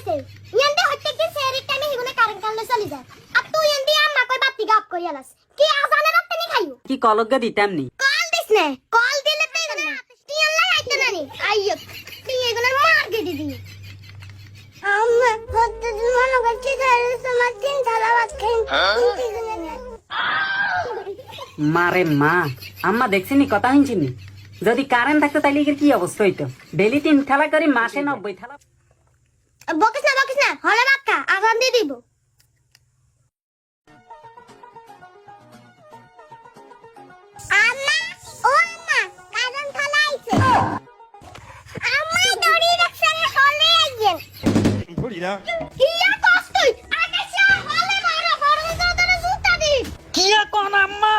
হইছে ইয়ান্ডে হইতে কি সেরি টাইমে হিগুনে কারেন্ট কাললে চলে যায় আর তুই ইয়ান্ডে আম্মা কই বাতি গাপ করি আলাস কি আজানে রাখতে নি খাইও কি কলগা দিতাম নি কল দিস নে কল দিলে তো এগুলো টিয়াল লাই আইতে না নি আইয়ো তুই এগুলো মার গেদি দি আম্মা হতে মনে করছি ধরে তোমার তিন থালা ভাত খাই মারে মা আম্মা দেখছিনি কথা হিনছিনি যদি কারেন্ট থাকতো তাইলে এর কি অবস্থা হইতো ডেলি 3 থালা করি মাসে 90 থালা বকিস না হলে ভাত খা আজান দিয়ে দিব আম্মা ও আম্মা কারেন্ট থালা আইছে আম্মা দড়ি রাখছে হলে আইছেন বুড়িরা ইয়া কষ্ট আকাশে হলে মারো ফরন দাদা জুতা দি কি কোন আম্মা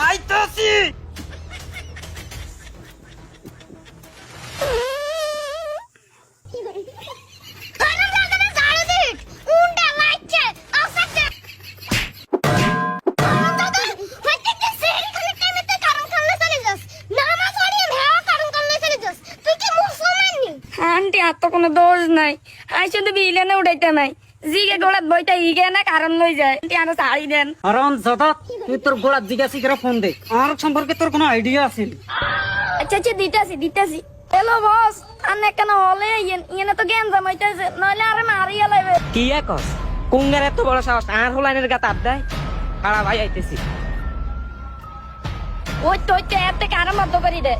আইতাছি আন্টি আর তো কোনো দোষ নাই আই শুধু বিলেনে উঠাইতে নাই জিগে গোড়াত বইটা ইগে না কারণ লই যায় আন্টি আরো শাড়ি দেন অরন যত তুই তোর গোড়া জিজ্ঞাসা করে ফোন দে আমার সম্পর্কে তোর কোনো আইডিয়া আছে আচ্ছা দিতাছি হ্যালো বস আন্নে কেন হলে ইয়েনে তো জ্ঞান জামাইতেছে নইলে আরে মারিয়া লাইবে কি কস কুঙ্গার এত বড় সাহস আর হোলাইনের গাত আপ দেয় খারাপ ভাই আইতেছি ওই তো এতে কারণ মত করি দে